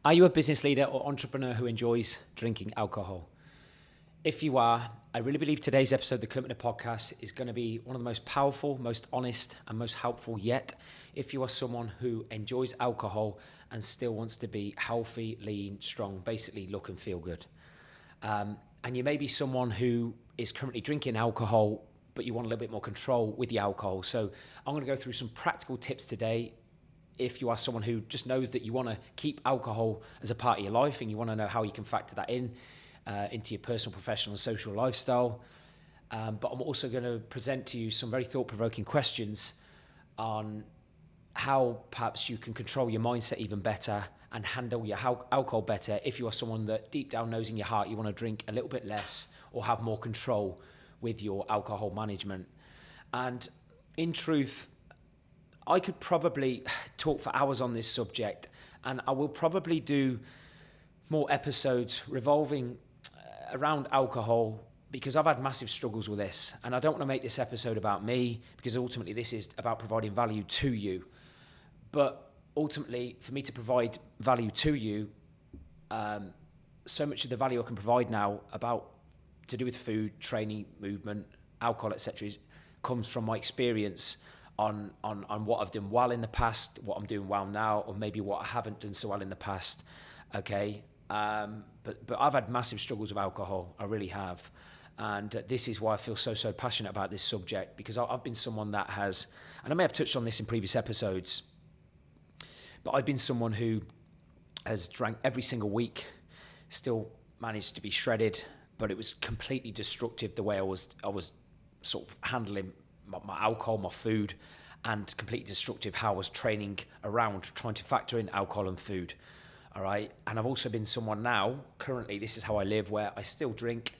Are you a business leader or entrepreneur who enjoys drinking alcohol? If you are, I really believe today's episode of the Kirk Miller Podcast is going to be one of the most powerful, most honest, and most helpful yet. If you are someone who enjoys alcohol and still wants to be healthy, lean, strong, basically look and feel good. And you may be someone who is currently drinking alcohol, but you want a little bit more control with the alcohol. So I'm going to go through some practical tips today. If you are someone who just knows that you want to keep alcohol as a part of your life and you want to know how you can factor that into your personal, professional, and social lifestyle. But I'm also going to present to you some very thought-provoking questions on how perhaps you can control your mindset even better and handle your alcohol better if you are someone that deep down knows in your heart you want to drink a little bit less or have more control with your alcohol management. And in truth, I could probably talk for hours on this subject, and I will probably do more episodes revolving around alcohol because I've had massive struggles with this, and I don't want to make this episode about me because ultimately this is about providing value to you. But ultimately, for me to provide value to you, so much of the value I can provide now about to do with food, training, movement, alcohol, etc., comes from my experience on what I've done well in the past, what I'm doing well now, or maybe what I haven't done so well in the past. Okay, but I've had massive struggles with alcohol. I really have, and this is why I feel so passionate about this subject, because I've been someone that has, and I may have touched on this in previous episodes, but I've been someone who has drank every single week, still managed to be shredded, but it was completely destructive the way I was sort of handling my alcohol, my food, and completely destructive how I was training around trying to factor in alcohol and food. All right. And I've also been someone now, currently, this is how I live, where I still drink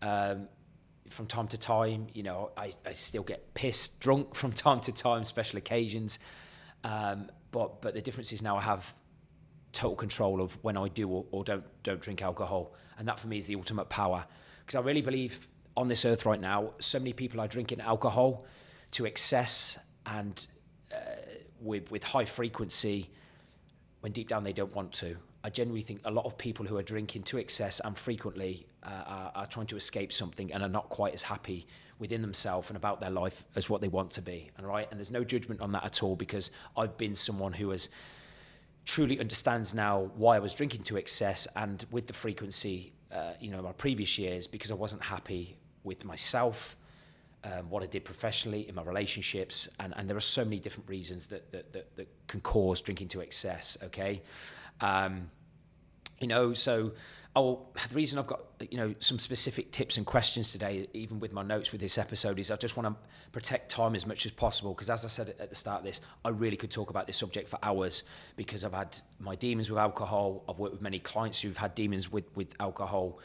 from time to time. You know, I still get pissed drunk from time to time, special occasions. But the difference is now I have total control of when I do or don't drink alcohol. And that for me is the ultimate power. Because I really believe on this earth right now, so many people are drinking alcohol to excess and with high frequency when deep down they don't want to. I genuinely think a lot of people who are drinking to excess and frequently are trying to escape something and are not quite as happy within themselves and about their life as what they want to be. And right, and there's no judgment on that at all, because I've been someone who has truly understands now why I was drinking to excess and with the frequency, my previous years, because I wasn't happy with myself, what I did professionally, in my relationships, and there are so many different reasons that can cause drinking to excess. Okay, so the reason I've got some specific tips and questions today, even with my notes with this episode, is I just want to protect time as much as possible, because as I said at the start of this, I really could talk about this subject for hours, because I've had my demons with alcohol. I've worked with many clients who've had demons with alcohol.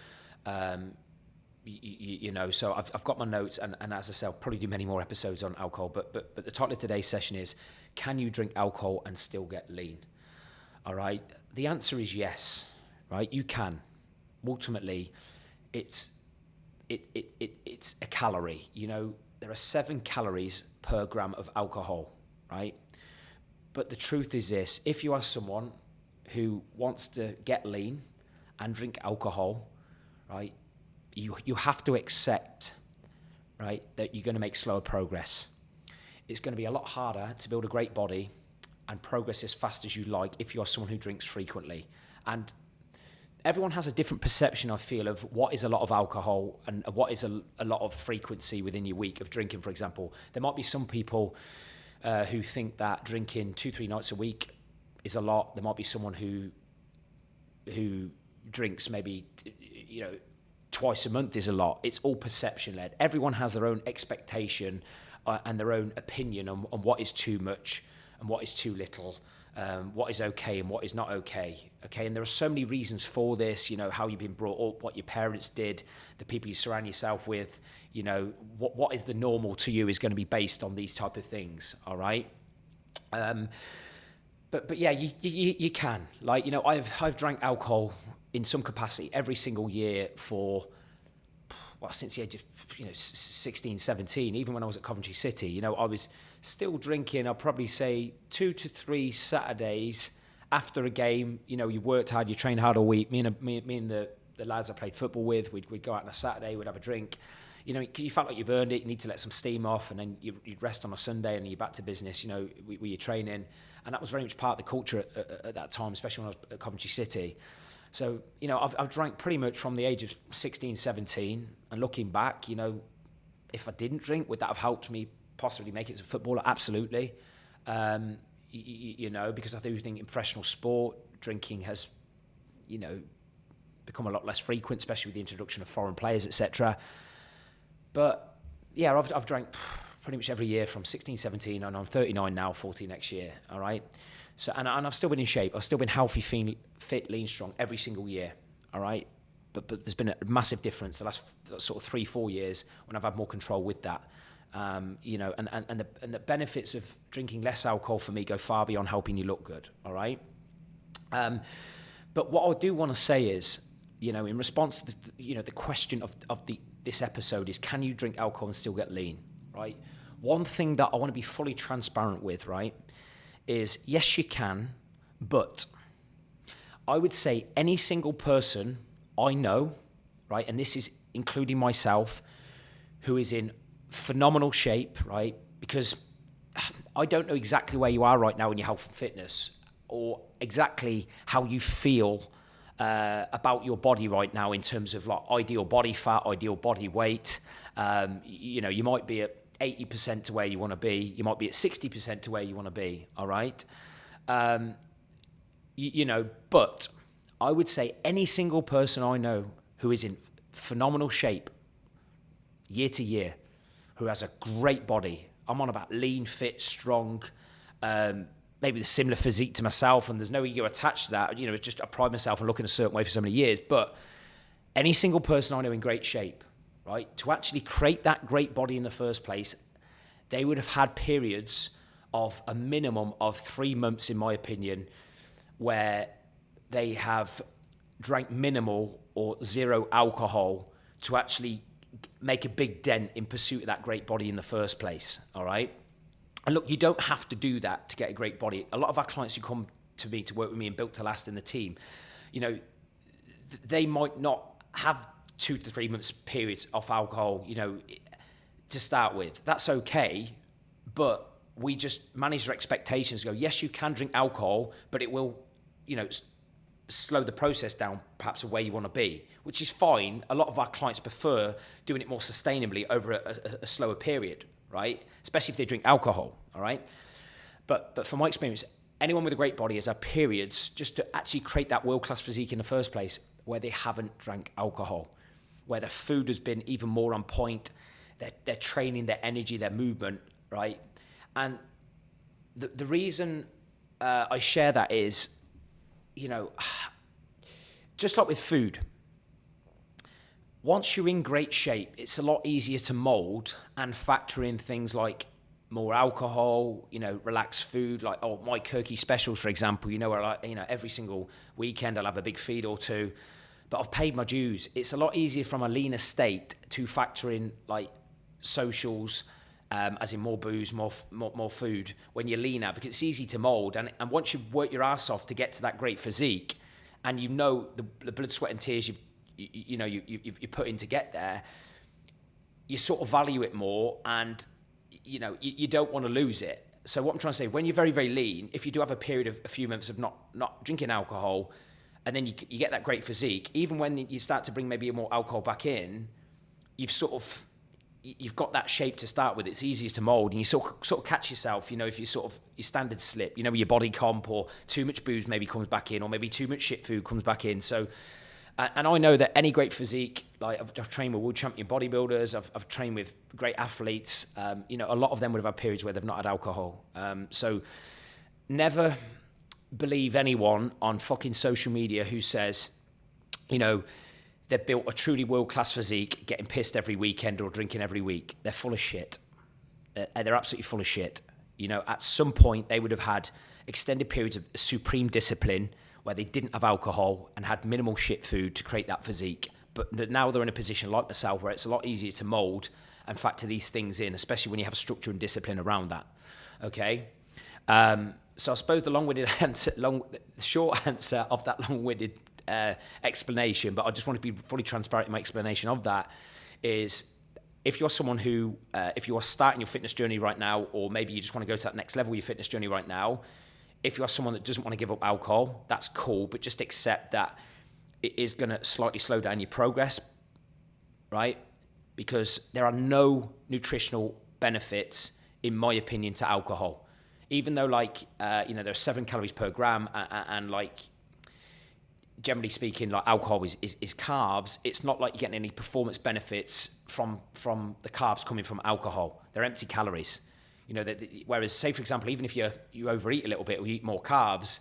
So I've got my notes, and as I said, I'll probably do many more episodes on alcohol, but the title of today's session is, can you drink alcohol and still get lean? All right, the answer is yes, right? You can. Ultimately, it's a calorie. There are 7 calories per gram of alcohol, right? But the truth is this: if you are someone who wants to get lean and drink alcohol, right, you have to accept, right, that you're going to make slower progress. It's going to be a lot harder to build a great body and progress as fast as you like if you're someone who drinks frequently. And everyone has a different perception, I feel, of what is a lot of alcohol and what is a lot of frequency within your week of drinking, for example. There might be some people who think that drinking 2-3 nights a week is a lot. There might be someone who drinks maybe, twice a month is a lot. It's all perception-led. Everyone has their own expectation and their own opinion on what is too much and what is too little, what is okay and what is not okay. Okay, and there are so many reasons for this. How you've been brought up, what your parents did, the people you surround yourself with. What is the normal to you is going to be based on these type of things. All right. But yeah, you can. I've drank alcohol in some capacity every single year for, since the age of 16, 17, even when I was at Coventry City. I was still drinking, I'll probably say 2 to 3 Saturdays after a game, you know, you worked hard, you trained hard all week. Me and the lads I played football with, we'd go out on a Saturday, we'd have a drink. You know, because you felt like you've earned it, you need to let some steam off, and then you'd rest on a Sunday, and you're back to business, you know, with your training. And that was very much part of the culture at that time, especially when I was at Coventry City. So, you know, I've drank pretty much from the age of 16, 17. And looking back, you know, if I didn't drink, would that have helped me possibly make it as a footballer? Absolutely. You know, because I do think in professional sport, drinking has, you know, become a lot less frequent, especially with the introduction of foreign players, etc. But yeah, I've drank pretty much every year from 16, 17, and I'm 39 now, 40 next year, all right? So, and I've still been in shape. I've still been healthy, fit, lean, strong every single year, all right? But there's been a massive difference the last sort of 3-4 years when I've had more control with that. You know, and the benefits of drinking less alcohol for me go far beyond helping you look good, all right? But what I do want to say is, you know, in response to the question of this episode is, can you drink alcohol and still get lean, right? One thing that I want to be fully transparent with, right, is yes, you can, but I would say any single person I know, right, and this is including myself, who is in phenomenal shape, right, because I don't know exactly where you are right now in your health and fitness, or exactly how you feel about your body right now in terms of like ideal body fat, ideal body weight. You know, you might be at 80% to where you want to be. You might be at 60% to where you want to be. All right. You know, but I would say any single person I know who is in phenomenal shape year to year, who has a great body. I'm on about lean, fit, strong, maybe the similar physique to myself, and there's no ego attached to that. You know, it's just I pride myself on looking a certain way for so many years. But any single person I know in great shape, right, to actually create that great body in the first place, they would have had periods of a minimum of 3 months, in my opinion, where they have drank minimal or zero alcohol to actually make a big dent in pursuit of that great body in the first place, all right? And look, you don't have to do that to get a great body. A lot of our clients who come to me to work with me and Built to Last in the team, you know, they might not have 2 to 3 months periods off alcohol, you know, to start with. That's okay, but we just manage their expectations. Go, yes, you can drink alcohol, but it will, you know, slow the process down perhaps of where you want to be, which is fine. A lot of our clients prefer doing it more sustainably over a slower period, right? Especially if they drink alcohol, all right? But from my experience, anyone with a great body has had periods just to actually create that world-class physique in the first place where they haven't drank alcohol, where their food has been even more on point, their training, their energy, their movement, right? And the reason I share that is, you know, just like with food, once you're in great shape, it's a lot easier to mold and factor in things like more alcohol, you know, relaxed food, like, oh, my Kirky specials, for example, you know, where I, you know, every single weekend I'll have a big feed or two, but I've paid my dues. It's a lot easier from a leaner state to factor in like socials, as in more booze, more food when you're leaner, because it's easy to mold. And once you work your ass off to get to that great physique, and you know the blood, sweat and tears you put in to get there, you sort of value it more, and you know you don't want to lose it. So what I'm trying to say, when you're very, very lean, if you do have a period of a few months of not drinking alcohol, and then you get that great physique, even when you start to bring maybe more alcohol back in, you've got that shape to start with. It's easier to mold, and you sort of catch yourself, you know, if you sort of your standard slip, you know, your body comp, or too much booze maybe comes back in, or maybe too much shit food comes back in. So, and I know that any great physique, like I've trained with world champion bodybuilders, I've trained with great athletes, you know, a lot of them would have had periods where they've not had alcohol. So never believe anyone on fucking social media who says, you know, they've built a truly world-class physique, getting pissed every weekend or drinking every week. They're full of shit. They're absolutely full of shit. You know, at some point, they would have had extended periods of supreme discipline where they didn't have alcohol and had minimal shit food to create that physique. But now they're in a position like myself where it's a lot easier to mold and factor these things in, especially when you have structure and discipline around that. Okay? So I suppose the short answer of that long-winded explanation, but I just want to be fully transparent in my explanation of that, is if you're someone who, if you are starting your fitness journey right now, or maybe you just want to go to that next level of your fitness journey right now, if you're someone that doesn't want to give up alcohol, that's cool, but just accept that it is going to slightly slow down your progress, right? Because there are no nutritional benefits, in my opinion, to alcohol. Even though, there are 7 calories per gram, and generally speaking, like alcohol is carbs, it's not like you're getting any performance benefits from the carbs coming from alcohol. They're empty calories. Whereas, say, for example, even if you overeat a little bit or you eat more carbs,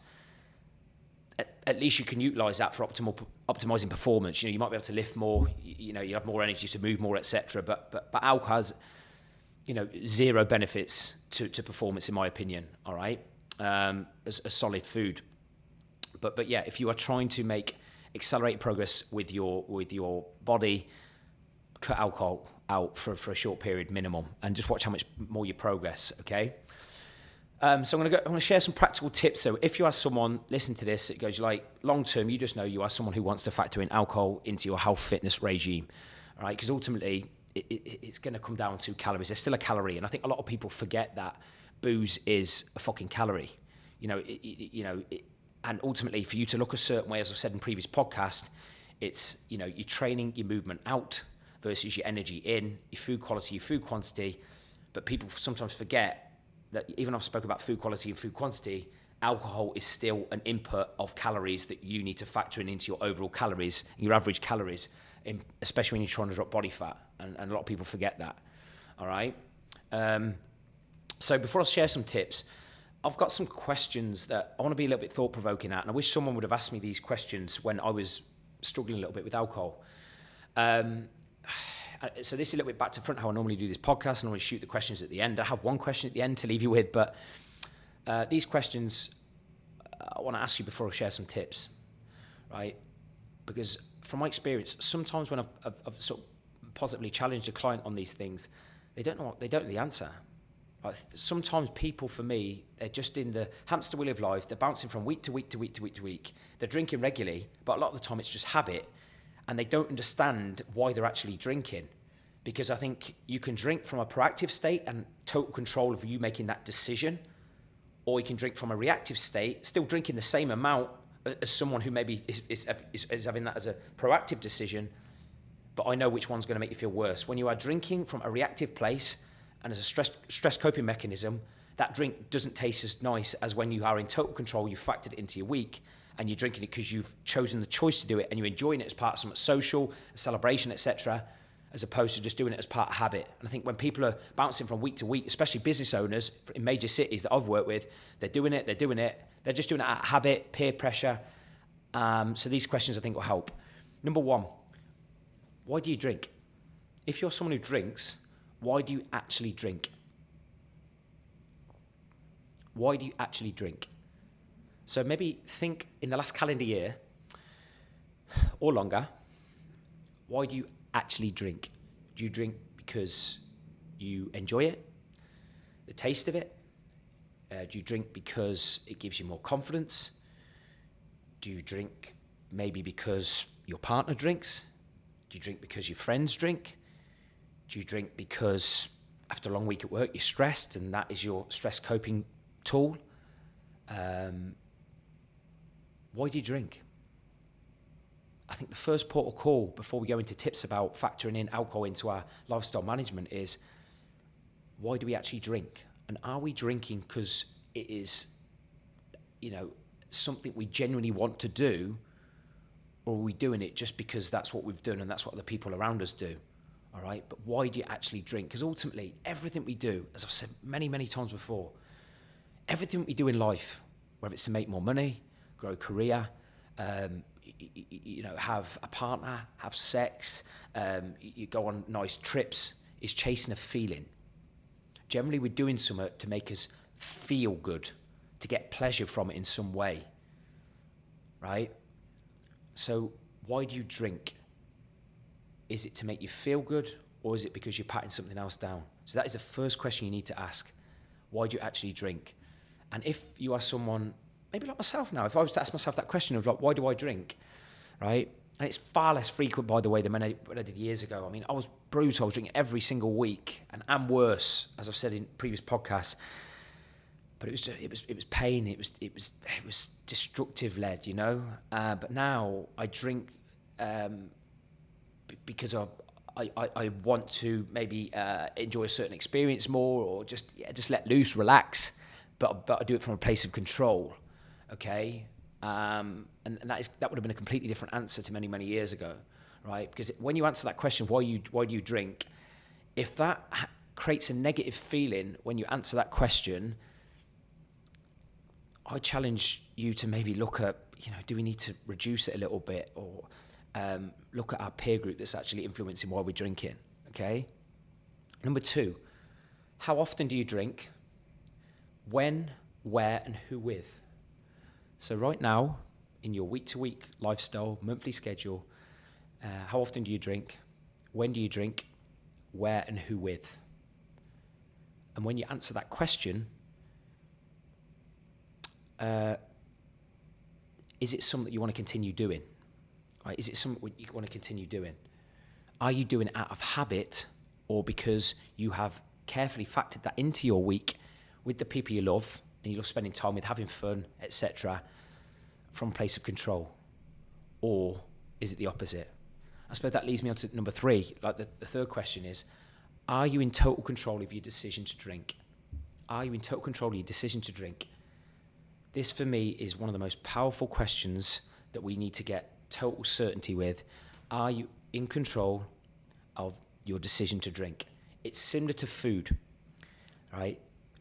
at least you can utilize that for optimizing performance. You might be able to lift more, you have more energy to move more, etc. But alcohol has, zero benefits to performance, in my opinion, all right, as a solid food. But yeah, if you are trying to make accelerated progress with your body, cut alcohol out for a short period minimum, and just watch how much more you progress, okay? So I'm going to share some practical tips. So if you are someone listening to this, it goes like long term, you just know you are someone who wants to factor in alcohol into your health fitness regime, all right? Because ultimately, it's going to come down to calories. There's still a calorie, and I think a lot of people forget that booze is a fucking calorie. And ultimately, for you to look a certain way, as I've said in previous podcasts, it's your training, your movement out versus your energy in, your food quality, your food quantity. But people sometimes forget that even I've spoken about food quality and food quantity, alcohol is still an input of calories that you need to factor into your overall calories, your average calories, especially when you're trying to drop body fat. And a lot of people forget that, all right? So before I share some tips, I've got some questions that I want to be a little bit thought-provoking at, and I wish someone would have asked me these questions when I was struggling a little bit with alcohol. So this is a little bit back to front, how I normally do this podcast. I normally shoot the questions at the end. I have one question at the end to leave you with, but these questions I want to ask you before I share some tips, right? Because from my experience, sometimes when I've sort of positively challenged a client on these things, they don't know the answer. Like sometimes people, for me, they're just in the hamster wheel of life. They're bouncing from week to week to week to week to week. They're drinking regularly, but a lot of the time it's just habit, and they don't understand why they're actually drinking. Because I think you can drink from a proactive state and total control of you making that decision, or you can drink from a reactive state, still drinking the same amount as someone who maybe is having that as a proactive decision, but I know which one's going to make you feel worse. When you are drinking from a reactive place and as a stress coping mechanism, that drink doesn't taste as nice as when you are in total control, you've factored it into your week, and you're drinking it because you've chosen the choice to do it, and you're enjoying it as part of something social, a celebration, etc., as opposed to just doing it as part of habit. And I think when people are bouncing from week to week, especially business owners in major cities that I've worked with, they're just doing it out of habit, peer pressure. So these questions I think will help. Number one, why do you drink? If you're someone who drinks, why do you actually drink? Why do you actually drink? So maybe think in the last calendar year or longer, why do you actually drink? Do you drink because you enjoy it, the taste of it? Do you drink because it gives you more confidence? Do you drink maybe because your partner drinks? Do you drink because your friends drink? Do you drink because after a long week at work you're stressed and that is your stress coping tool? Why do you drink? I think the first port of call before we go into tips about factoring in alcohol into our lifestyle management is, why do we actually drink? And are we drinking because it is, something we genuinely want to do, or are we doing it just because that's what we've done and that's what the people around us do? All right, but why do you actually drink? Because ultimately, everything we do, as I've said many, many times before, everything we do in life, whether it's to make more money, grow a career, have a partner, have sex, you go on nice trips, is chasing a feeling. Generally, we're doing something to make us feel good, to get pleasure from it in some way, right? So why do you drink? Is it to make you feel good, or is it because you're patting something else down? So that is the first question you need to ask. Why do you actually drink? And if you are someone, maybe like myself now, if I was to ask myself that question of like, why do I drink, right? And it's far less frequent, by the way, than when I did years ago. I mean, I was brutal. I was drinking every single week, and worse, as I've said in previous podcasts. But it was pain. It was destructive led, you know. But now I drink because I want to maybe enjoy a certain experience more, or just let loose, relax. But I do it from a place of control, okay? And that would have been a completely different answer to many years ago, right? Because when you answer that question, why do you drink? If that creates a negative feeling when you answer that question, I challenge you to maybe look at, do we need to reduce it a little bit, or look at our peer group that's actually influencing why we're drinking, okay? Number 2, how often do you drink? When, where, and who with? So right now, in your week-to-week lifestyle, monthly schedule, how often do you drink? When do you drink? Where and who with? And when you answer that question, is it something that you want to continue doing? Right? Is it something you want to continue doing? Are you doing it out of habit, or because you have carefully factored that into your week with the people you love, and you love spending time with, having fun, etc., from a place of control? Or is it the opposite? I suppose that leads me on to number 3. Like the third question is, are you in total control of your decision to drink? Are you in total control of your decision to drink? This, for me, is one of the most powerful questions that we need to get total certainty with. Are you in control of your decision to drink? It's similar to food, right?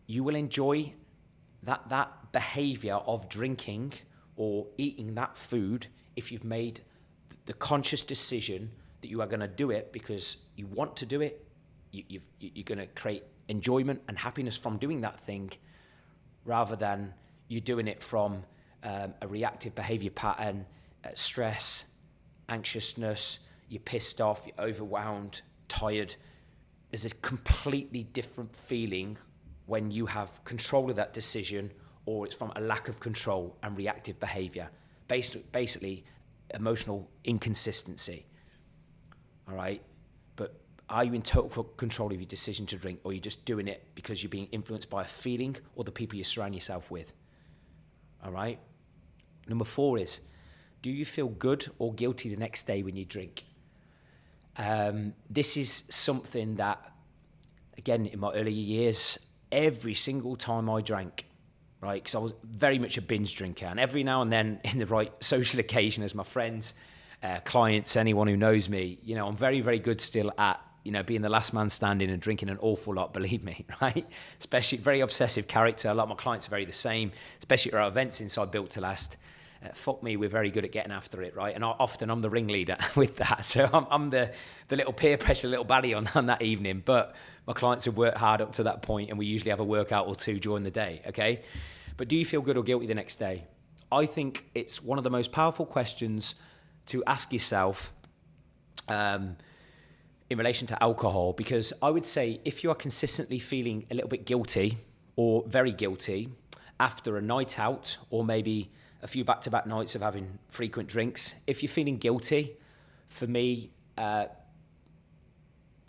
You will enjoy that behavior of drinking or eating that food if you've made the conscious decision that you are going to do it because you want to do it. You're going to create enjoyment and happiness from doing that thing, rather than you doing it from a reactive behavior pattern, stress, anxiousness, you're pissed off, you're overwhelmed, tired. There's a completely different feeling when you have control of that decision, or it's from a lack of control and reactive behavior. Basically, emotional inconsistency. All right? But are you in total control of your decision to drink, or are you just doing it because you're being influenced by a feeling or the people you surround yourself with? All right? Number 4 is, do you feel good or guilty the next day when you drink? This is something that, again, in my earlier years, every single time I drank, right, because I was very much a binge drinker, and every now and then, in the right social occasion, as my friends, clients, anyone who knows me, I'm very, very good still at, being the last man standing and drinking an awful lot, believe me, right? Especially very obsessive character. A lot of my clients are very the same, especially at our events inside Built to Last. Fuck me, we're very good at getting after it, right? And often I'm the ringleader with that. So I'm the little peer pressure, little baddie on that evening. But my clients have worked hard up to that point, and we usually have a workout or two during the day, okay? But do you feel good or guilty the next day? I think it's one of the most powerful questions to ask yourself in relation to alcohol, because I would say if you are consistently feeling a little bit guilty or very guilty after a night out, or maybe a few back-to-back nights of having frequent drinks, if you're feeling guilty, for me,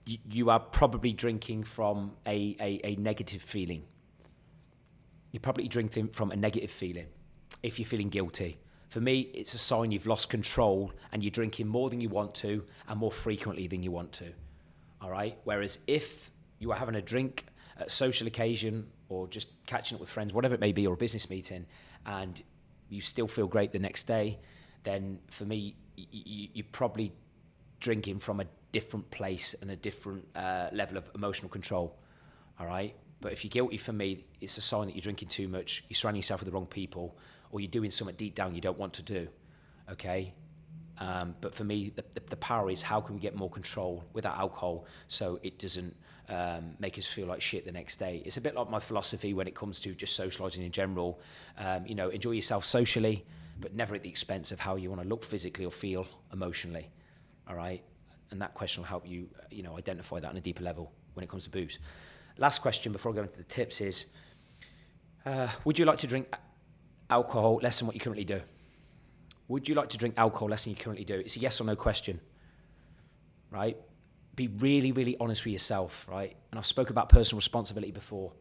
you are probably drinking from a negative feeling. You're probably drinking from a negative feeling if you're feeling guilty. For me, it's a sign you've lost control and you're drinking more than you want to and more frequently than you want to, all right? Whereas if you are having a drink at a social occasion or just catching up with friends, whatever it may be, or a business meeting, and you still feel great the next day, then for me, you're probably drinking from a different place and a different level of emotional control, all right? But if you're guilty, for me, it's a sign that you're drinking too much, you're surrounding yourself with the wrong people, or you're doing something deep down you don't want to do, okay? But for me, the power is, how can we get more control with our alcohol so it doesn't make us feel like shit the next day? It's a bit like my philosophy when it comes to just socialising in general. Enjoy yourself socially, but never at the expense of how you want to look physically or feel emotionally, all right? And that question will help you, identify that on a deeper level when it comes to booze. Last question before I go into the tips is, Would you like to drink alcohol less than what you currently do? Would you like to drink alcohol less than you currently do? It's a yes or no question, right? Be really, really honest with yourself, right? And I've spoken about personal responsibility before.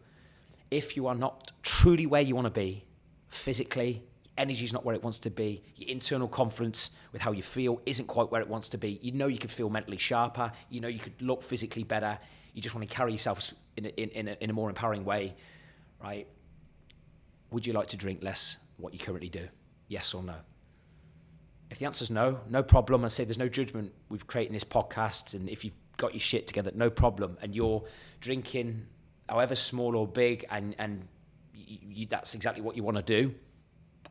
If you are not truly where you want to be, physically, energy is not where it wants to be, your internal confidence with how you feel isn't quite where it wants to be, you know you could feel mentally sharper, you know you could look physically better, you just want to carry yourself in a more empowering way, right? Would you like to drink less what you currently do? Yes or no? If the answer is no, no problem. I say there's no judgment. We've created this podcast, and if you've got your shit together, no problem. And you're drinking, however small or big, and that's exactly what you want to do.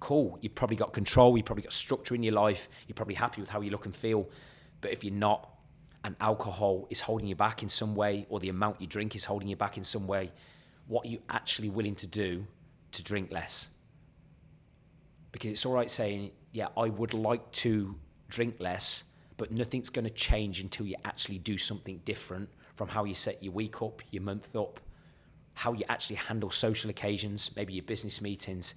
Cool. You've probably got control. You've probably got structure in your life. You're probably happy with how you look and feel. But if you're not, and alcohol is holding you back in some way, or the amount you drink is holding you back in some way, what are you actually willing to do to drink less? Because it's all right saying, yeah, I would like to drink less, but nothing's going to change until you actually do something different from how you set your week up, your month up, how you actually handle social occasions, maybe your business meetings,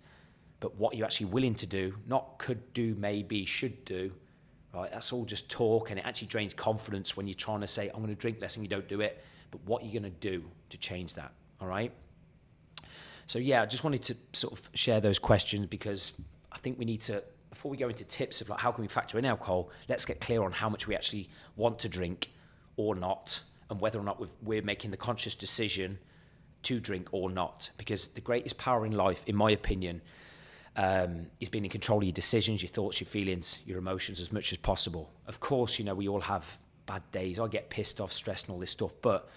but what you're actually willing to do, not could do, maybe, should do, right? That's all just talk, and it actually drains confidence when you're trying to say, I'm going to drink less, and you don't do it, but what are you going to do to change that, all right? So yeah, I just wanted to sort of share those questions because I think we need to, before we go into tips of like how can we factor in alcohol, let's get clear on how much we actually want to drink or not, and whether or not we're making the conscious decision to drink or not. Because the greatest power in life, in my opinion, is being in control of your decisions, your thoughts, your feelings, your emotions as much as possible. Of course, you know, we all have bad days. I get pissed off, stressed and all this stuff. But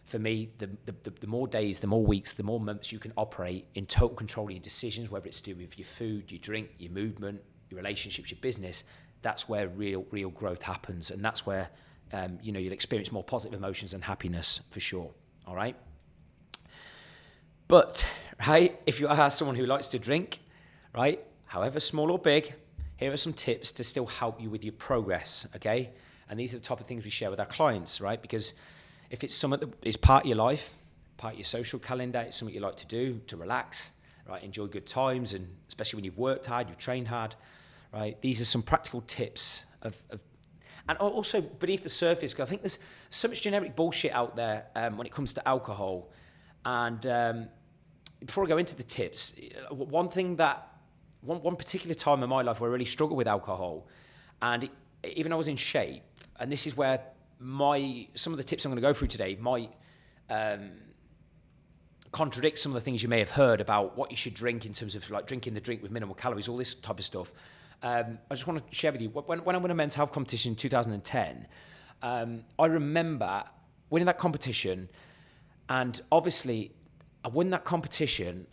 for me, the more days, the more weeks, the more months you can operate in total control of your decisions, whether it's to do with your food, your drink, your movement, your relationships, your business, that's where real growth happens. And that's where, you'll experience more positive emotions and happiness for sure. All right. But, right, if you are someone who likes to drink, right, however small or big, here are some tips to still help you with your progress, okay? And these are the type of things we share with our clients, right? Because if it's something that is part of your life, part of your social calendar, it's something you like to do to relax, right? Enjoy good times, and especially when you've worked hard, you've trained hard, right? These are some practical tips and also beneath the surface, because I think there's so much generic bullshit out there when it comes to alcohol. And before I go into the tips, one particular time in my life where I really struggled with alcohol, and even though I was in shape, and this is where some of the tips I'm going to go through today might contradict some of the things you may have heard about what you should drink in terms of like drinking the drink with minimal calories, all this type of stuff. I just want to share with you, when I won a men's health competition in 2010, I remember winning that competition, and obviously I won that competition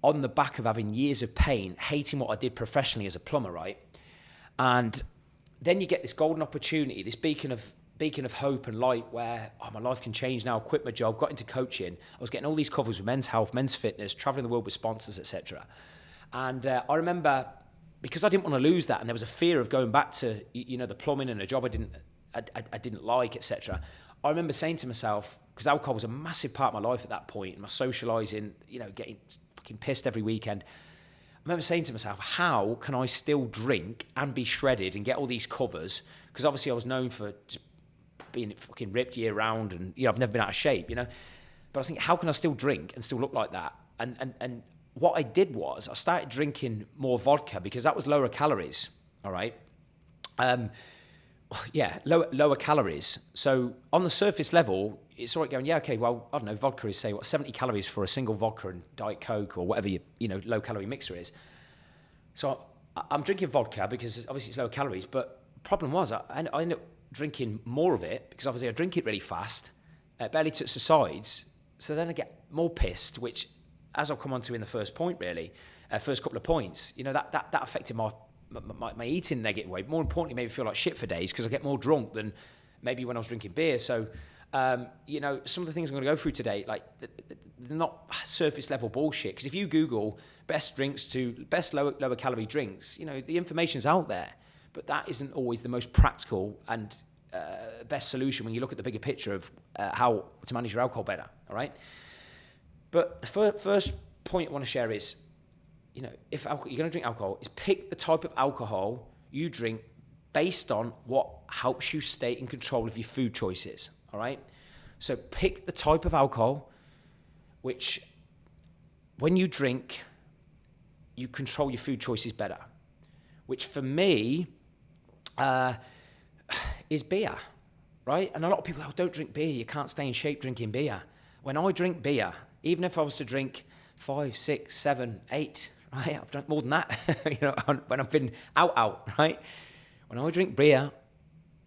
on the back of having years of pain, hating what I did professionally as a plumber, right? And then you get this golden opportunity, this beacon of hope and light where, my life can change now. I quit my job, got into coaching. I was getting all these covers with men's health, men's fitness, traveling the world with sponsors, etc. And I remember, because I didn't want to lose that, and there was a fear of going back to, the plumbing and a job I didn't like, etc. I remember saying to myself, because alcohol was a massive part of my life at that point, and my socialising, getting fucking pissed every weekend. I remember saying to myself, how can I still drink and be shredded and get all these covers? Because obviously I was known for just being fucking ripped year round, and I've never been out of shape, But I was thinking, how can I still drink and still look like that? And what I did was I started drinking more vodka because that was lower calories. All right. Lower calories. So on the surface level, it's all right going, okay, well, I don't know, vodka is, say, 70 calories for a single vodka and Diet Coke or whatever your low-calorie mixer is. So I'm drinking vodka because obviously it's low calories, but the problem was I ended up drinking more of it because obviously I drink it really fast, barely touch the sides, so then I get more pissed, which, as I'll come on to in the first point really, first couple of points, that affected my eating in a negative way. More importantly, made me feel like shit for days because I get more drunk than maybe when I was drinking beer. So, some of the things I'm going to go through today, like, they're not surface level bullshit. Because if you Google best lower calorie drinks, the information's out there. But that isn't always the most practical and best solution when you look at the bigger picture of how to manage your alcohol better. All right. But the first point I want to share is, if you're going to drink alcohol, is pick the type of alcohol you drink based on what helps you stay in control of your food choices, all right? So pick the type of alcohol which, when you drink, you control your food choices better, which for me is beer, right? And a lot of people, don't drink beer, you can't stay in shape drinking beer. When I drink beer, even if I was to drink 5, 6, 7, 8, right? I've drunk more than that, when I've been out, right? When I drink beer,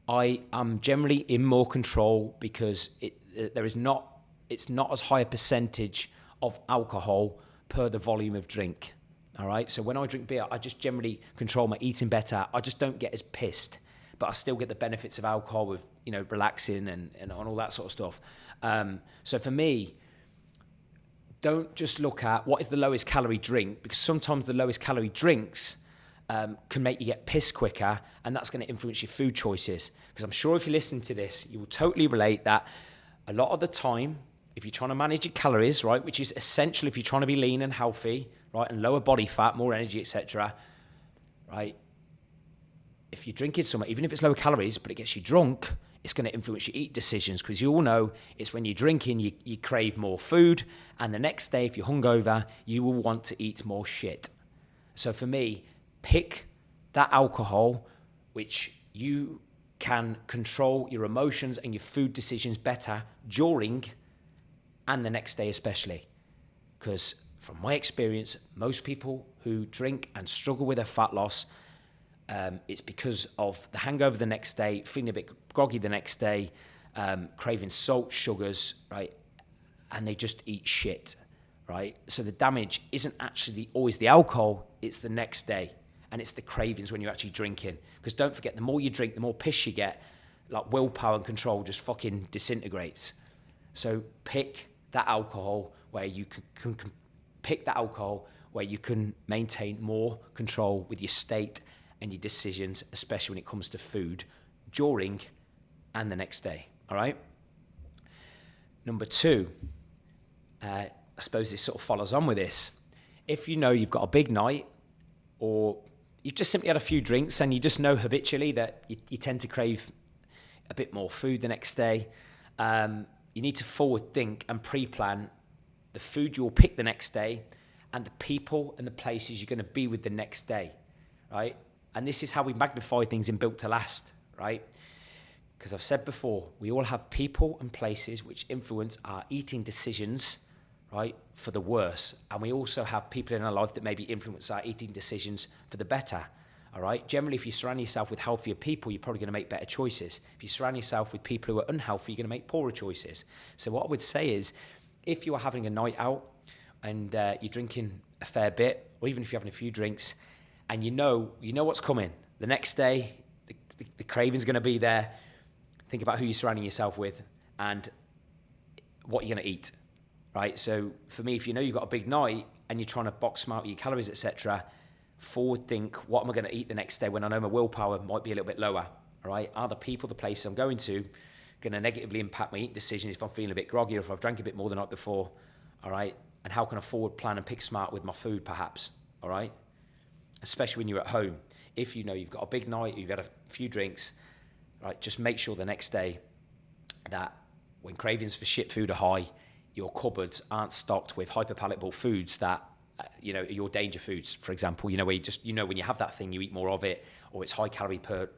I am generally in more control because it's not as high a percentage of alcohol per the volume of drink, all right? So when I drink beer, I just generally control my eating better. I just don't get as pissed, but I still get the benefits of alcohol with, relaxing and all that sort of stuff. So for me, don't just look at what is the lowest calorie drink, because sometimes the lowest calorie drinks can make you get pissed quicker, and that's going to influence your food choices. Because I'm sure if you listen to this, you will totally relate that a lot of the time, if you're trying to manage your calories, right, which is essential if you're trying to be lean and healthy, right, and lower body fat, more energy, etc., right, if you're drinking something, even if it's lower calories, but it gets you drunk, it's going to influence your eat decisions, because you all know it's when you're drinking, you crave more food, and the next day, if you're hungover, you will want to eat more shit. So for me, pick that alcohol which you can control your emotions and your food decisions better during and the next day especially. Because from my experience, most people who drink and struggle with their fat loss, it's because of the hangover the next day, feeling a bit groggy the next day, craving salt, sugars, right? And they just eat shit, right? So the damage isn't actually always the alcohol, it's the next day. And it's the cravings when you're actually drinking. Because don't forget, the more you drink, the more piss you get. Like willpower and control just fucking disintegrates. So pick that alcohol where you can pick that alcohol where you can maintain more control with your state and your decisions, especially when it comes to food, during and the next day. All right? Number 2, I suppose this sort of follows on with this. If you know you've got a big night, or you've just simply had a few drinks and you just know habitually that you tend to crave a bit more food the next day, you need to forward think and pre-plan the food you'll pick the next day and the people and the places you're going to be with the next day, right? And this is how we magnify things in Built to Last, right? Because I've said before, we all have people and places which influence our eating decisions, right, for the worse. And we also have people in our life that maybe influence our eating decisions for the better, all right? Generally, if you surround yourself with healthier people, you're probably going to make better choices. If you surround yourself with people who are unhealthy, you're going to make poorer choices. So what I would say is, if you are having a night out and you're drinking a fair bit, or even if you're having a few drinks, and you know what's coming, the next day, the craving's going to be there, think about who you're surrounding yourself with and what you're going to eat. Right, so for me, if you know you've got a big night and you're trying to box smart your calories, etc., forward think, what am I going to eat the next day when I know my willpower might be a little bit lower? All right, are the people, the places I'm going to to negatively impact my eating decisions if I'm feeling a bit groggy or if I've drank a bit more the night before? All right, and how can I forward plan and pick smart with my food, perhaps? All right, especially when you're at home. If you know you've got a big night, you've had a few drinks, right, just make sure the next day that when cravings for shit food are high, your cupboards aren't stocked with hyperpalatable foods that, your danger foods, for example, where you just, when you have that thing, you eat more of it, or it's high calorie per,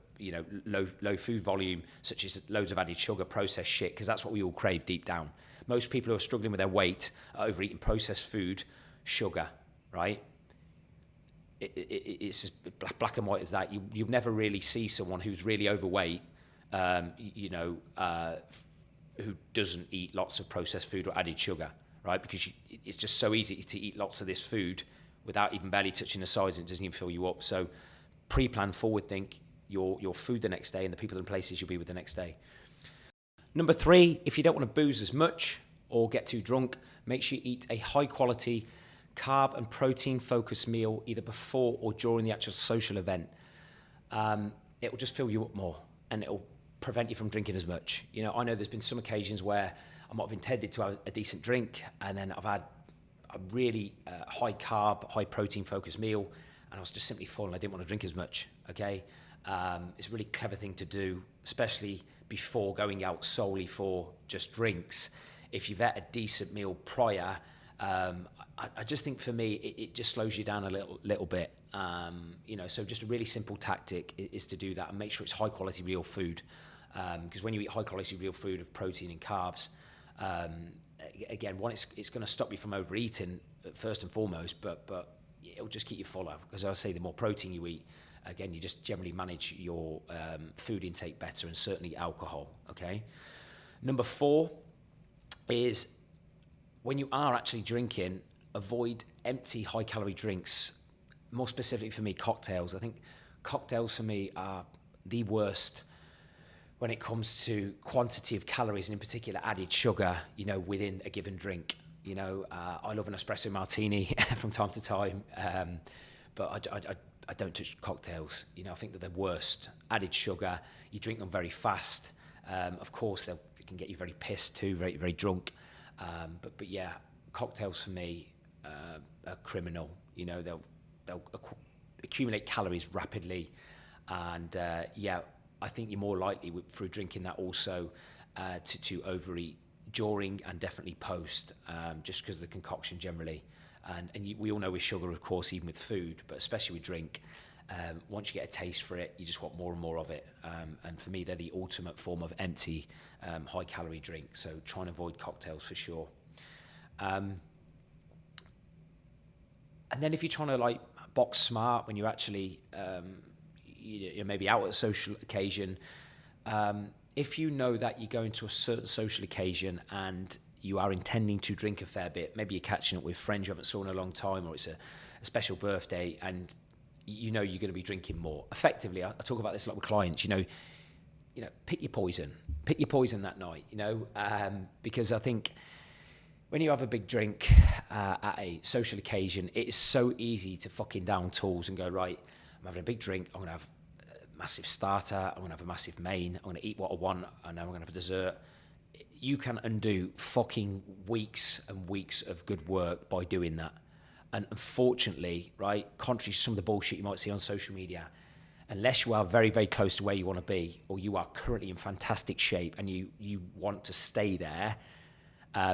low food volume, such as loads of added sugar, processed shit, because that's what we all crave deep down. Most people who are struggling with their weight are overeating processed food, sugar, right? It's as black and white as that. You'll never really see someone who's really overweight, who doesn't eat lots of processed food or added sugar, right? Because it's just so easy to eat lots of this food without even barely touching the sides, and it doesn't even fill you up. So pre-plan, forward think your food the next day and the people and places you'll be with the next day. Number 3, if you don't want to booze as much or get too drunk, make sure you eat a high quality carb and protein focused meal either before or during the actual social event. It will just fill you up more and it'll prevent you from drinking as much. I know there's been some occasions where I might have intended to have a decent drink and then I've had a really high carb, high protein focused meal, and I was just simply full and I didn't want to drink as much, okay? It's a really clever thing to do, especially before going out solely for just drinks. If you've had a decent meal prior, I just think for me, it just slows you down a little bit. So just a really simple tactic is to do that and make sure it's high quality real food. Because when you eat high quality real food of protein and carbs, again, one, it's going to stop you from overeating first and foremost, but it'll just keep you fuller. Because I say the more protein you eat, again, you just generally manage your food intake better, and certainly alcohol, okay? Number 4 is when you are actually drinking, avoid empty high-calorie drinks. More specifically for me, cocktails. I think cocktails for me are the worst when it comes to quantity of calories and in particular added sugar, within a given drink. I love an espresso martini from time to time, but I don't touch cocktails. I think they're the worst. Added sugar, you drink them very fast. Of course, they can get you very pissed too, very, very drunk. But yeah, cocktails for me are criminal. They'll accumulate calories rapidly, and I think you're more likely through drinking that also to overeat during and definitely post, just because of the concoction generally. And we all know with sugar, of course, even with food, but especially with drink, once you get a taste for it, you just want more and more of it. And for me, they're the ultimate form of empty, high-calorie drink. So try and avoid cocktails for sure. And then if you're trying to box smart when you're actually you're maybe out at a social occasion, if you know that you're going to a certain social occasion and you are intending to drink a fair bit, maybe you're catching up with friends you haven't seen in a long time, or it's a special birthday, and you're going to be drinking more. Effectively, I talk about this a lot with clients. Pick your poison. Pick your poison that night. Because I think when you have a big drink at a social occasion, it is so easy to fucking down tools and go, right, I'm having a big drink. I'm going to have a massive starter. I'm going to have a massive main. I'm going to eat what I want, and then I'm going to have a dessert. You can undo fucking weeks and weeks of good work by doing that. And unfortunately, right, contrary to some of the bullshit you might see on social media, unless you are very, very close to where you want to be, or you are currently in fantastic shape and you want to stay there,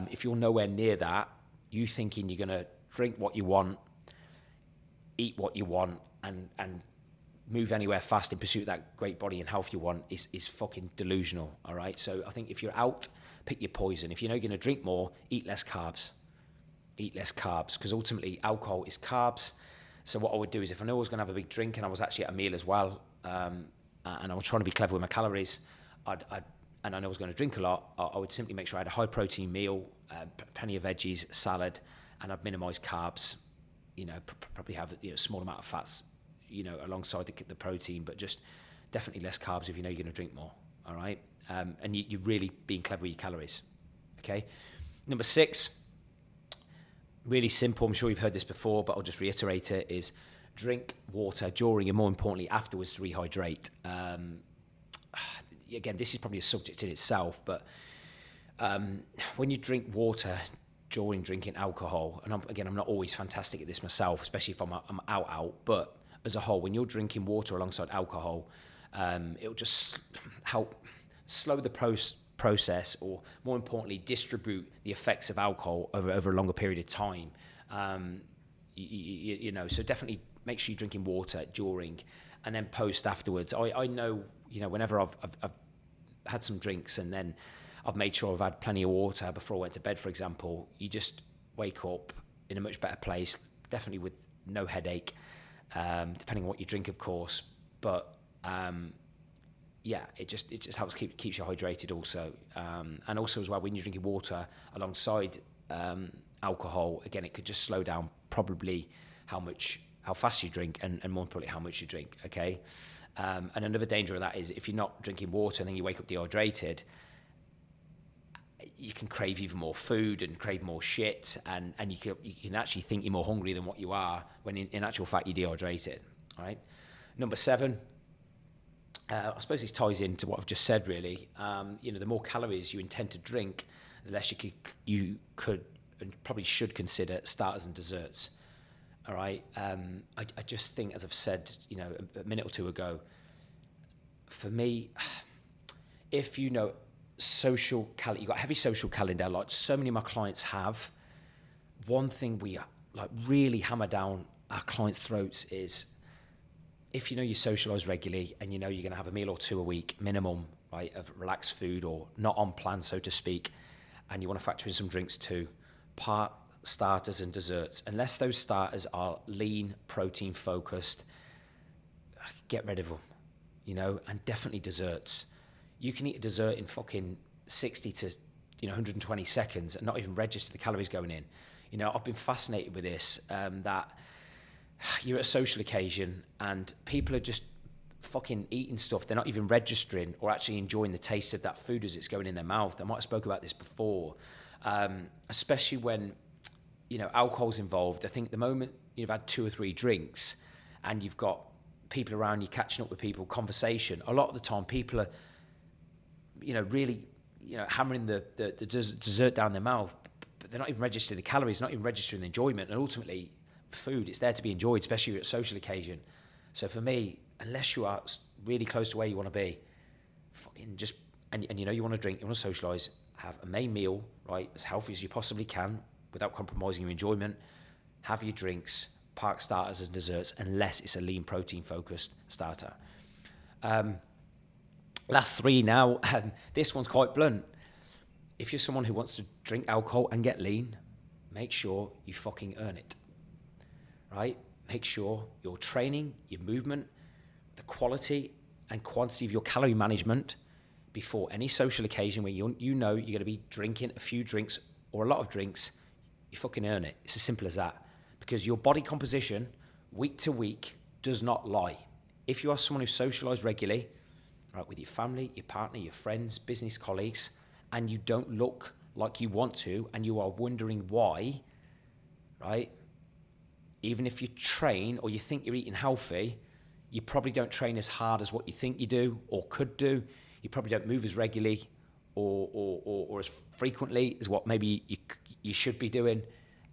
if you're nowhere near that, you thinking you're going to drink what you want, eat what you want, and move anywhere fast in pursuit of that great body and health you want is fucking delusional, all right? So I think if you're out, pick your poison. If you know you're going to drink more, eat less carbs. Eat less carbs, because ultimately alcohol is carbs. So what I would do is if I know I was going to have a big drink and I was actually at a meal as well, and I was trying to be clever with my calories, and I know I was going to drink a lot, I would simply make sure I had a high protein meal, plenty of veggies, salad, and I'd minimize carbs, probably have a small amount of fats, alongside the protein, but just definitely less carbs if you know you're going to drink more, all right? And you're really being clever with your calories, okay? Number 6, really simple, I'm sure you've heard this before, but I'll just reiterate it, is drink water during and more importantly afterwards to rehydrate. Again, this is probably a subject in itself, but when you drink water during drinking alcohol, and I'm not always fantastic at this myself, especially if I'm out, but as a whole, when you're drinking water alongside alcohol, it'll just help slow the process, or more importantly, distribute the effects of alcohol over a longer period of time. So definitely make sure you're drinking water during and then post afterwards. I know, whenever I've had some drinks and then I've made sure I've had plenty of water before I went to bed, for example, you just wake up in a much better place, definitely with no headache, depending on what you drink, of course. But it just helps keeps you hydrated also, and also as well when you're drinking water alongside alcohol, again it could just slow down probably how fast you drink, and more importantly how much you drink. Okay, and another danger of that is if you're not drinking water and then you wake up dehydrated, you can crave even more food and crave more shit, and you can actually think you're more hungry than what you are when in actual fact you're dehydrated. All right, number 7. I suppose this ties into what I've just said, really. The more calories you intend to drink, the less you could and probably should consider starters and desserts. All right. I just think, as I've said, a minute or two ago, for me, if you've got a heavy social calendar, like so many of my clients have, one thing we like really hammer down our clients' throats is, if you socialise regularly and you're going to have a meal or two a week minimum, right, of relaxed food or not on plan, so to speak, and you want to factor in some drinks too, part starters and desserts. Unless those starters are lean, protein focused, get rid of them, and definitely desserts. You can eat a dessert in fucking 60 to 120 seconds and not even register the calories going in. I've been fascinated with this, that you're at a social occasion and people are just fucking eating stuff. They're not even registering or actually enjoying the taste of that food as it's going in their mouth. I might have spoke about this before, especially when, alcohol's involved. I think the moment you've had 2 or 3 drinks and you've got people around you, catching up with people, conversation, a lot of the time people are, really, hammering the dessert down their mouth, but they're not even registering the calories, not even registering the enjoyment. And ultimately, food, it's there to be enjoyed, especially at a social occasion. So for me, unless you are really close to where you want to be, fucking just, and you want to drink, you want to socialise, have a main meal, right, as healthy as you possibly can without compromising your enjoyment. Have your drinks, park starters and desserts, unless it's a lean protein focused starter. Last 3 now, this one's quite blunt. If you're someone who wants to drink alcohol and get lean, make sure you fucking earn it, right? Make sure your training, your movement, the quality and quantity of your calorie management before any social occasion where you're going to be drinking a few drinks or a lot of drinks, you fucking earn it. It's as simple as that. Because your body composition, week to week, does not lie. If you are someone who socialises regularly, right, with your family, your partner, your friends, business colleagues, and you don't look like you want to, and you are wondering why, right? Even if you train or you think you're eating healthy, you probably don't train as hard as what you think you do or could do. You probably don't move as regularly or as frequently as what maybe you should be doing.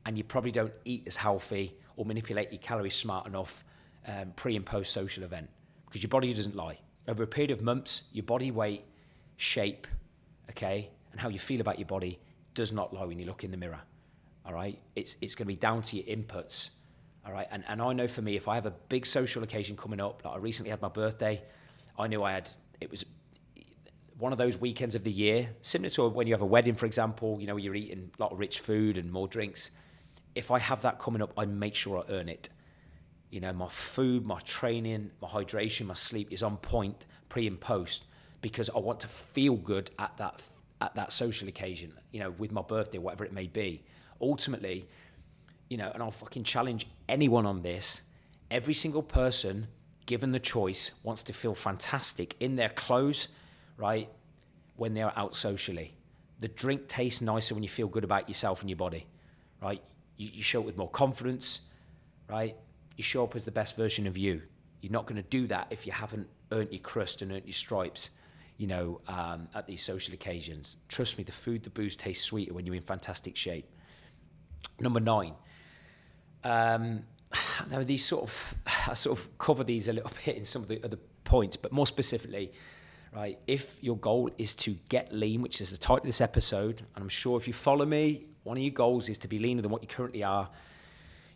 And you probably don't eat as healthy or manipulate your calories smart enough pre and post social event, because your body doesn't lie. Over a period of months, your body weight, shape, okay, and how you feel about your body does not lie when you look in the mirror, all right? It's going to be down to your inputs, all right? And I know for me, if I have a big social occasion coming up, like I recently had my birthday, I knew it was one of those weekends of the year, similar to when you have a wedding, for example, where you're eating a lot of rich food and more drinks. If I have that coming up, I make sure I earn it. My food, my training, my hydration, my sleep is on point pre and post, because I want to feel good at that social occasion, with my birthday, whatever it may be. Ultimately, and I'll fucking challenge anyone on this. Every single person, given the choice, wants to feel fantastic in their clothes, right, when they're out socially. The drink tastes nicer when you feel good about yourself and your body, right? You show up with more confidence, right? You show up as the best version of you. You're not going to do that if you haven't earned your crust and earned your stripes, at these social occasions. Trust me, the food, the booze tastes sweeter when you're in fantastic shape. Number 9. Now I sort of cover these a little bit in some of the other points, but more specifically, right, if your goal is to get lean, which is the title of this episode, and I'm sure if you follow me, one of your goals is to be leaner than what you currently are,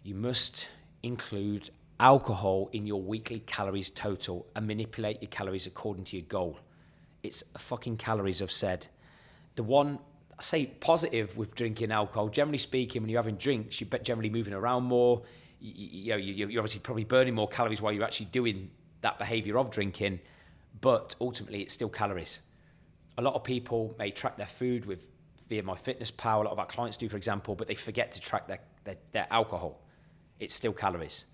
you must include alcohol in your weekly calories total and manipulate your calories according to your goal. It's fucking calories, I've said. The one, I say positive with drinking alcohol, generally speaking, when you're having drinks, you're generally moving around more. You're obviously probably burning more calories while you're actually doing that behavior of drinking, but ultimately it's still calories. A lot of people may track their food via MyFitnessPal, a lot of our clients do, for example, but they forget to track their alcohol. It's still calories.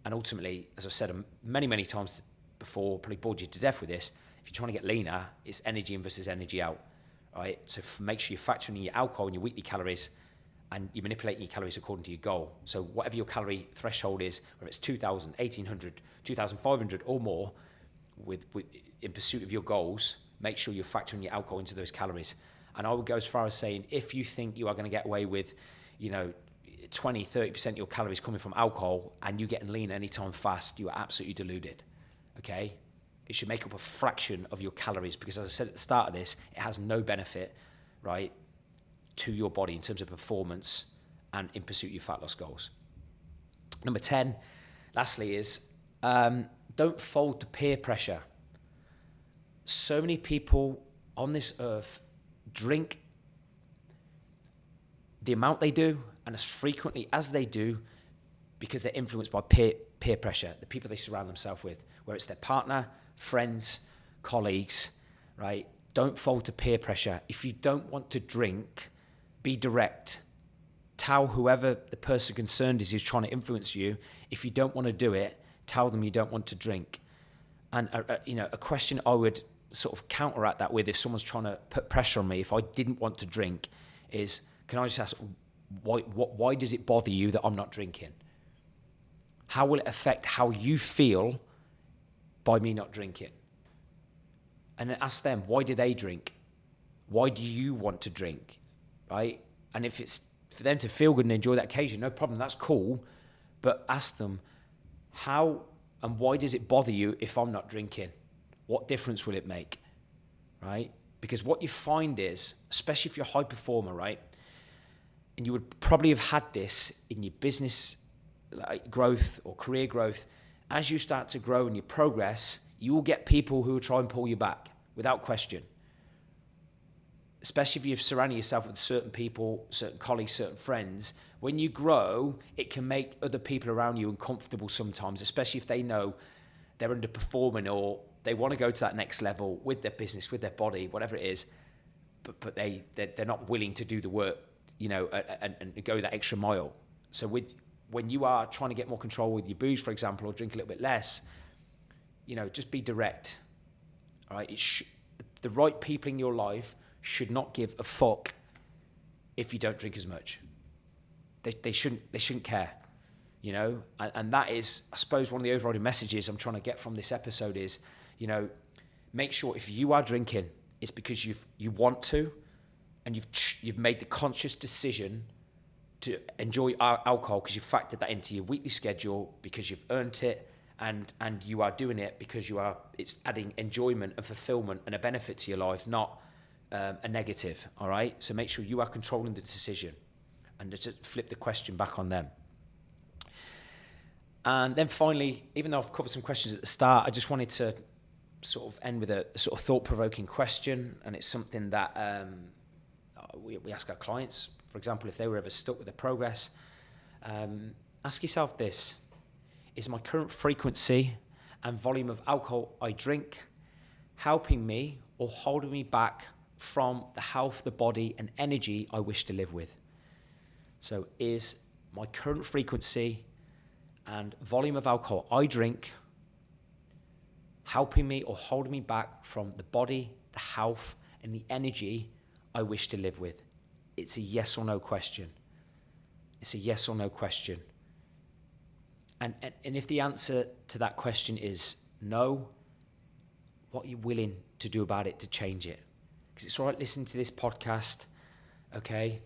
And ultimately, as I've said many, many times before, probably bored you to death with this, if you're trying to get leaner, it's energy in versus energy out, right? So make sure you're factoring in your alcohol and your weekly calories, and you're manipulating your calories according to your goal. So whatever your calorie threshold is, whether it's 2,000, 1,800, 2,500 or more, in pursuit of your goals, make sure you're factoring your alcohol into those calories. And I would go as far as saying, if you think you are going to get away with, 20-30% of your calories coming from alcohol and you getting lean anytime fast, you are absolutely deluded. Okay? It should make up a fraction of your calories because, as I said at the start of this, it has no benefit, right, to your body in terms of performance and in pursuit of your fat loss goals. Number 10, lastly, is don't fold to peer pressure. So many people on this earth drink the amount they do and as frequently as they do because they're influenced by peer pressure, the people they surround themselves with, whether it's their partner, friends, colleagues, right? Don't fold to peer pressure. If you don't want to drink, be direct. Tell whoever the person concerned is who's trying to influence you. If you don't want to do it, tell them you don't want to drink. And a question I would sort of counteract that with, if someone's trying to put pressure on me, if I didn't want to drink, is, can I just ask, why does it bother you that I'm not drinking? How will it affect how you feel by me not drinking? And then ask them, why do they drink? Why do you want to drink, right? And if it's for them to feel good and enjoy that occasion, no problem, that's cool. But ask them, how and why does it bother you if I'm not drinking? What difference will it make, right? Because what you find is, especially if you're a high performer, right? And you would probably have had this in your business growth or career growth. As you start to grow and you progress, you will get people who will try and pull you back without question. Especially if you've surrounded yourself with certain people, certain colleagues, certain friends. When you grow, it can make other people around you uncomfortable sometimes, especially if they know they're underperforming or they want to go to that next level with their business, with their body, whatever it is, but they're not willing to do the work, and go that extra mile. So when you are trying to get more control with your booze, for example, or drink a little bit less, just be direct. All right, the right people in your life should not give a fuck if you don't drink as much. They shouldn't care, and that is, I suppose, one of the overriding messages I'm trying to get from this episode is, make sure if you are drinking, it's because you want to, and you've made the conscious decision to enjoy alcohol because you've factored that into your weekly schedule because you've earned it, and you are doing it because it's adding enjoyment and fulfillment and a benefit to your life, not a negative. All right, so make sure you are controlling the decision, and just flip the question back on them. And then finally, even though I've covered some questions at the start, I just wanted to sort of end with a sort of thought-provoking question, and it's something that we ask our clients. For example, if they were ever stuck with their progress, ask yourself this: is my current frequency and volume of alcohol I drink helping me or holding me back from the health, the body, and energy I wish to live with? So is my current frequency and volume of alcohol I drink helping me or holding me back from the body, the health, and the energy I wish to live with? It's a yes or no question. It's a yes or no question. And if the answer to that question is no, what are you willing to do about it to change it? Because it's all right listening to this podcast, okay?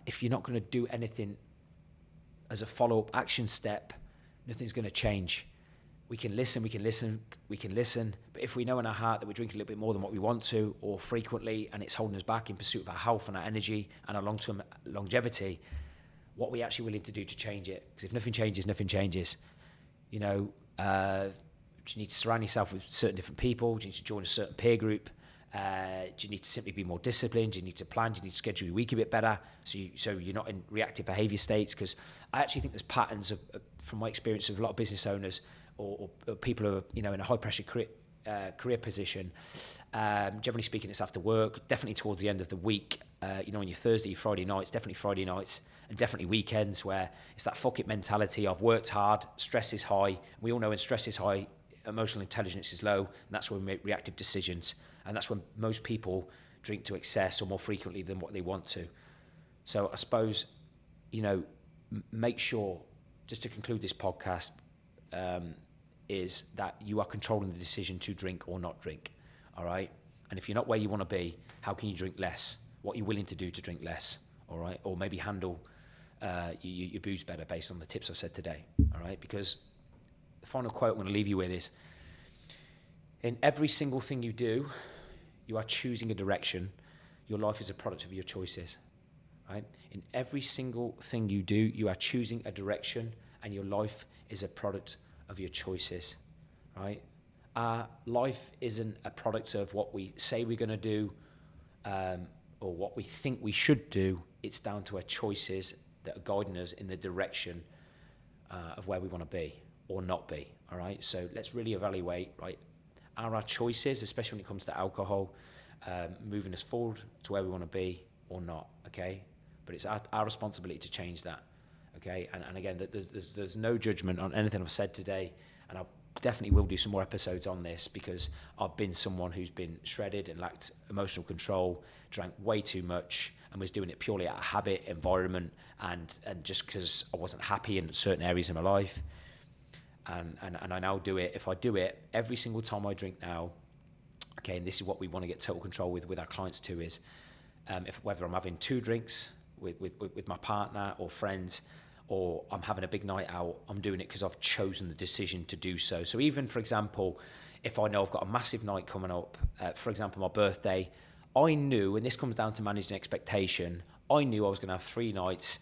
If you're not going to do anything as a follow-up action step, nothing's going to change. We can listen, but if we know in our heart that we're drinking a little bit more than what we want to, or frequently, and it's holding us back in pursuit of our health and our energy and our long-term longevity, what are we actually willing to do to change it? Because if nothing changes, nothing changes. You need to surround yourself with certain different people. Do you need to join a certain peer group? Do you need to simply be more disciplined? Do you need to plan? Do you need to schedule your week a bit better so you're not in reactive behaviour states? Because I actually think there's patterns from my experience of a lot of business owners or people who are in a high pressure career position. Generally speaking, it's after work, definitely towards the end of the week. On your Thursday, Friday nights, definitely Friday nights, and definitely weekends, where it's that fuck it mentality. I've worked hard, stress is high. We all know when stress is high, emotional intelligence is low, and that's when we make reactive decisions. And that's when most people drink to excess or more frequently than what they want to. So I suppose, make sure, just to conclude this podcast, is that you are controlling the decision to drink or not drink, all right? And if you're not where you want to be, how can you drink less? What are you willing to do to drink less? all right? Or maybe handle your booze better based on the tips I've said today, all right? Because the final quote I'm going to leave you with is, in every single thing you do, you are choosing a direction. Your life is a product of your choices, right? In every single thing you do, you are choosing a direction, and your life is a product of your choices, right? Our life isn't a product of what we say we're going to do or what we think we should do. It's down to our choices that are guiding us in the direction of where we want to be or not be, all right? So let's really evaluate, right? Are our choices, especially when it comes to alcohol, moving us forward to where we want to be or not, okay? But it's our responsibility to change that, okay? And again, there's no judgment on anything I've said today, and I definitely will do some more episodes on this because I've been someone who's been shredded and lacked emotional control, drank way too much, and was doing it purely out of habit, environment, and just because I wasn't happy in certain areas of my life. And I now do it. If I do it every single time I drink now, okay, and this is what we want to get total control with our clients too, is whether I'm having 2 drinks with my partner or friends, or I'm having a big night out, I'm doing it because I've chosen the decision to do so. So even, for example, if I know I've got a massive night coming up, for example, my birthday, I knew, and this comes down to managing expectation, I knew I was going to have 3 nights,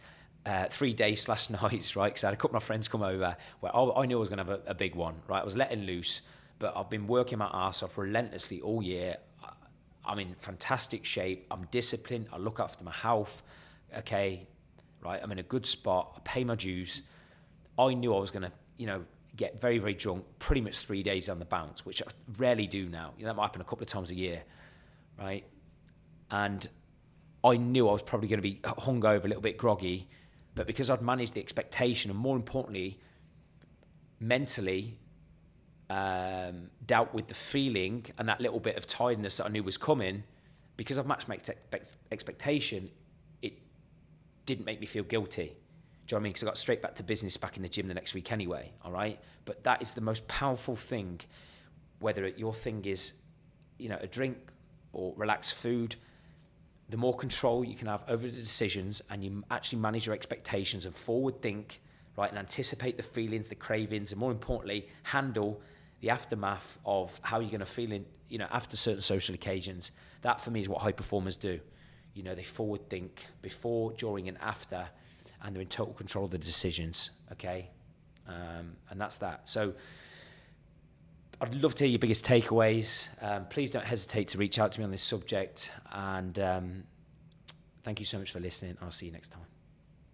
3 days/nights, right? Because I had a couple of my friends come over where I knew I was going to have a big one, right? I was letting loose, but I've been working my ass off relentlessly all year. I'm in fantastic shape. I'm disciplined. I look after my health, okay? Right, I'm in a good spot. I pay my dues. I knew I was going to, get very, very drunk, pretty much 3 days on the bounce, which I rarely do now. That might happen a couple of times a year, right? And I knew I was probably going to be hungover, a little bit groggy, but because I'd managed the expectation and more importantly, mentally dealt with the feeling and that little bit of tiredness that I knew was coming, because I've matched my expectation, didn't make me feel guilty. Do you know what I mean? Because I got straight back to business back in the gym the next week anyway, all right? But that is the most powerful thing, whether your thing is, a drink or relaxed food, the more control you can have over the decisions and you actually manage your expectations and forward think, right, and anticipate the feelings, the cravings, and more importantly, handle the aftermath of how you're going to feel in, after certain social occasions. That for me is what high performers do. They forward think before, during, and after, and they're in total control of the decisions, okay? And that's that. So I'd love to hear your biggest takeaways. Please don't hesitate to reach out to me on this subject. And thank you so much for listening. I'll see you next time.